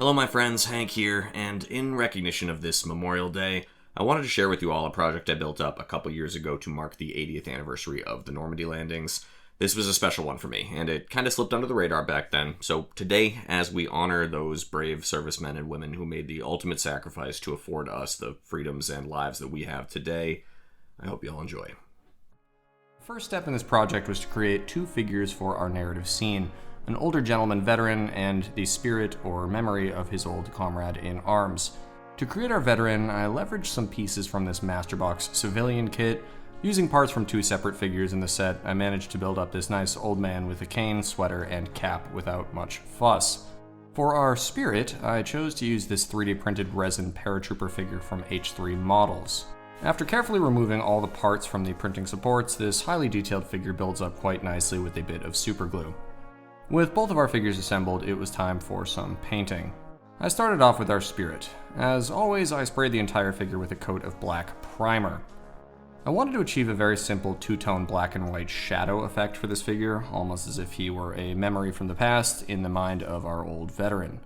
Hello my friends, Hank here, and in recognition of this Memorial Day, I wanted to share with you all a project I built up a couple years ago to mark the 80th anniversary of the Normandy landings. This was a special one for me, and it kind of slipped under the radar back then. So today, as we honor those brave servicemen and women who made the ultimate sacrifice to afford us the freedoms and lives that we have today, I hope you all enjoy. First step in this project was to create two figures for our narrative scene, an older gentleman veteran and the spirit or memory of his old comrade in arms. To create our veteran, I leveraged some pieces from this Masterbox civilian kit. Using parts from two separate figures in the set, I managed to build up this nice old man with a cane, sweater, and cap without much fuss. For our spirit, I chose to use this 3D printed resin paratrooper figure from H3 Models. After carefully removing all the parts from the printing supports, this highly detailed figure builds up quite nicely with a bit of super glue. With both of our figures assembled, it was time for some painting. I started off with our spirit. As always, I sprayed the entire figure with a coat of black primer. I wanted to achieve a very simple two-tone black and white shadow effect for this figure, almost as if he were a memory from the past in the mind of our old veteran.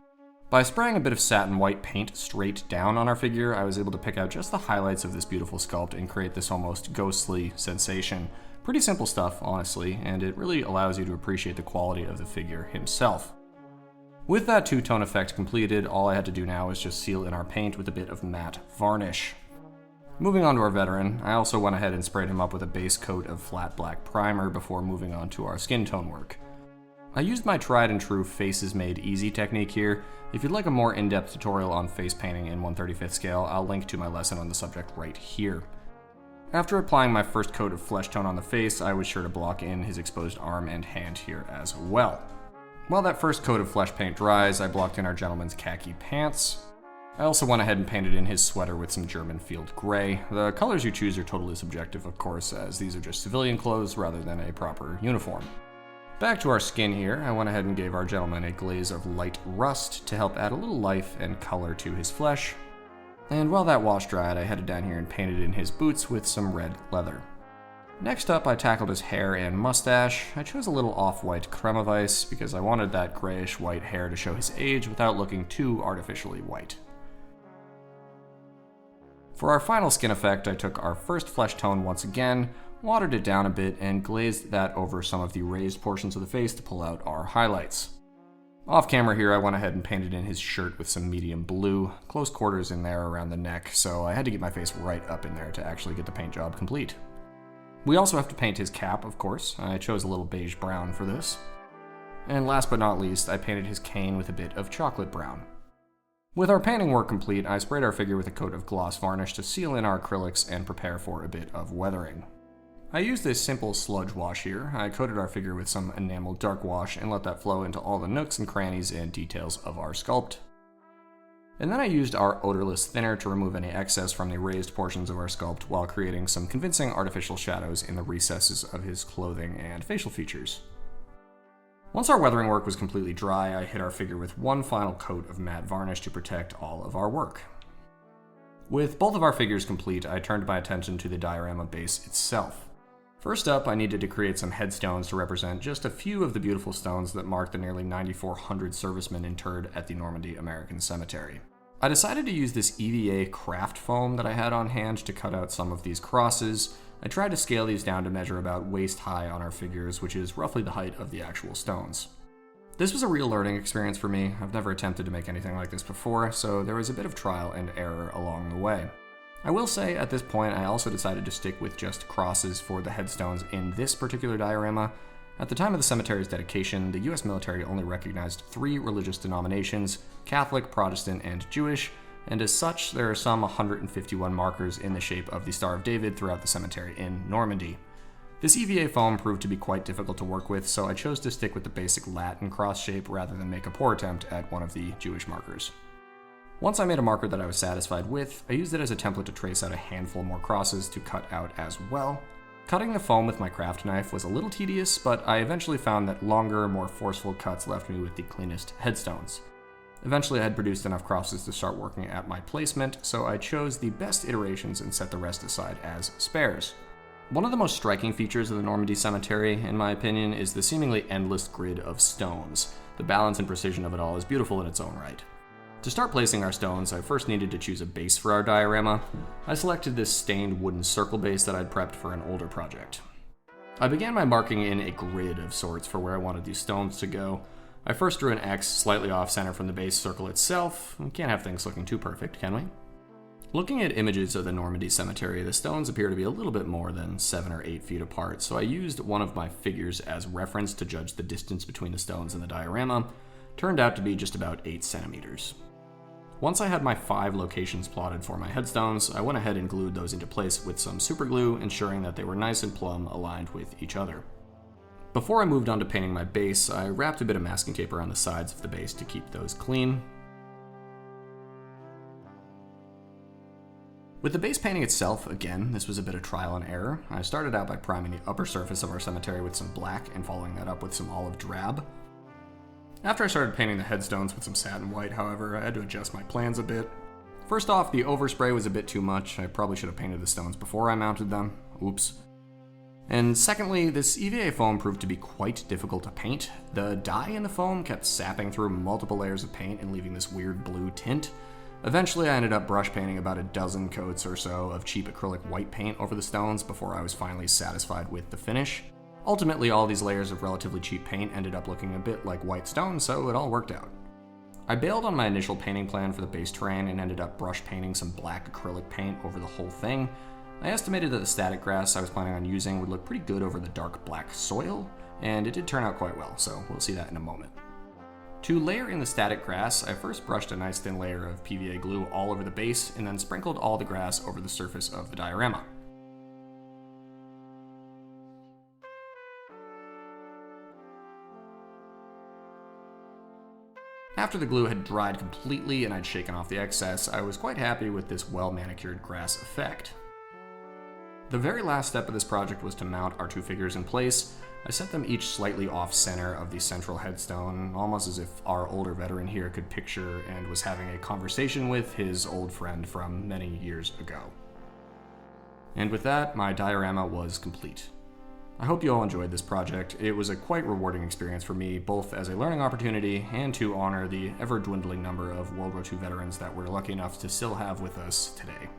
By spraying a bit of satin white paint straight down on our figure, I was able to pick out just the highlights of this beautiful sculpt and create this almost ghostly sensation. Pretty simple stuff, honestly, and it really allows you to appreciate the quality of the figure himself. With that two-tone effect completed, all I had to do now is just seal in our paint with a bit of matte varnish. Moving on to our veteran, I also went ahead and sprayed him up with a base coat of flat black primer before moving on to our skin tone work. I used my tried and true Faces Made Easy technique here. If you'd like a more in-depth tutorial on face painting in 1/35th scale, I'll link to my lesson on the subject right here. After applying my first coat of flesh tone on the face, I was sure to block in his exposed arm and hand here as well. While that first coat of flesh paint dries, I blocked in our gentleman's khaki pants. I also went ahead and painted in his sweater with some German field gray. The colors you choose are totally subjective, of course, as these are just civilian clothes rather than a proper uniform. Back to our skin here, I went ahead and gave our gentleman a glaze of light rust to help add a little life and color to his flesh. And while that wash dried, I headed down here and painted in his boots with some red leather. Next up, I tackled his hair and mustache. I chose a little off-white creme of ice because I wanted that grayish-white hair to show his age without looking too artificially white. For our final skin effect, I took our first flesh tone once again, watered it down a bit, and glazed that over some of the raised portions of the face to pull out our highlights. Off camera here, I went ahead and painted in his shirt with some medium blue, close quarters in there around the neck, so I had to get my face right up in there to actually get the paint job complete. We also have to paint his cap, of course. I chose a little beige brown for this. And last but not least, I painted his cane with a bit of chocolate brown. With our painting work complete, I sprayed our figure with a coat of gloss varnish to seal in our acrylics and prepare for a bit of weathering. I used this simple sludge wash here. I coated our figure with some enamel dark wash and let that flow into all the nooks and crannies and details of our sculpt. And then I used our odorless thinner to remove any excess from the raised portions of our sculpt while creating some convincing artificial shadows in the recesses of his clothing and facial features. Once our weathering work was completely dry, I hit our figure with one final coat of matte varnish to protect all of our work. With both of our figures complete, I turned my attention to the diorama base itself. First up, I needed to create some headstones to represent just a few of the beautiful stones that mark the nearly 9,400 servicemen interred at the Normandy American Cemetery. I decided to use this EVA craft foam that I had on hand to cut out some of these crosses. I tried to scale these down to measure about waist high on our figures, which is roughly the height of the actual stones. This was a real learning experience for me. I've never attempted to make anything like this before, so there was a bit of trial and error along the way. I will say, at this point, I also decided to stick with just crosses for the headstones in this particular diorama. At the time of the cemetery's dedication, the US military only recognized 3 religious denominations: Catholic, Protestant, and Jewish, and as such, there are some 151 markers in the shape of the Star of David throughout the cemetery in Normandy. This EVA foam proved to be quite difficult to work with, so I chose to stick with the basic Latin cross shape rather than make a poor attempt at one of the Jewish markers. Once I made a marker that I was satisfied with, I used it as a template to trace out a handful more crosses to cut out as well. Cutting the foam with my craft knife was a little tedious, but I eventually found that longer, more forceful cuts left me with the cleanest headstones. Eventually I had produced enough crosses to start working at my placement, so I chose the best iterations and set the rest aside as spares. One of the most striking features of the Normandy Cemetery, in my opinion, is the seemingly endless grid of stones. The balance and precision of it all is beautiful in its own right. To start placing our stones, I first needed to choose a base for our diorama. I selected this stained wooden circle base that I'd prepped for an older project. I began by marking in a grid of sorts for where I wanted these stones to go. I first drew an X slightly off center from the base circle itself. We can't have things looking too perfect, can we? Looking at images of the Normandy cemetery, the stones appear to be a little bit more than 7 or 8 feet apart, so I used one of my figures as reference to judge the distance between the stones in the diorama. Turned out to be just about 8 centimeters. Once I had my 5 locations plotted for my headstones, I went ahead and glued those into place with some super glue, ensuring that they were nice and plumb aligned with each other. Before I moved on to painting my base, I wrapped a bit of masking tape around the sides of the base to keep those clean. With the base painting itself, again, this was a bit of trial and error. I started out by priming the upper surface of our cemetery with some black and following that up with some olive drab. After I started painting the headstones with some satin white, however, I had to adjust my plans a bit. First off, the overspray was a bit too much. I probably should have painted the stones before I mounted them. Oops. And secondly, this EVA foam proved to be quite difficult to paint. The dye in the foam kept sapping through multiple layers of paint and leaving this weird blue tint. Eventually, I ended up brush painting about a dozen coats or so of cheap acrylic white paint over the stones before I was finally satisfied with the finish. Ultimately, all these layers of relatively cheap paint ended up looking a bit like white stone, so it all worked out. I bailed on my initial painting plan for the base terrain and ended up brush painting some black acrylic paint over the whole thing. I estimated that the static grass I was planning on using would look pretty good over the dark black soil, and it did turn out quite well, so we'll see that in a moment. To layer in the static grass, I first brushed a nice thin layer of PVA glue all over the base and then sprinkled all the grass over the surface of the diorama. After the glue had dried completely and I'd shaken off the excess, I was quite happy with this well-manicured grass effect. The very last step of this project was to mount our 2 figures in place. I set them each slightly off-center of the central headstone, almost as if our older veteran here could picture and was having a conversation with his old friend from many years ago. And with that, my diorama was complete. I hope you all enjoyed this project. It was a quite rewarding experience for me, both as a learning opportunity and to honor the ever-dwindling number of World War II veterans that we're lucky enough to still have with us today.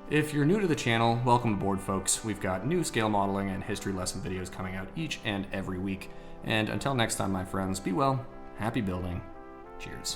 If you're new to the channel, welcome aboard, folks. We've got new scale modeling and history lesson videos coming out each and every week. And until next time, my friends, be well, happy building, cheers.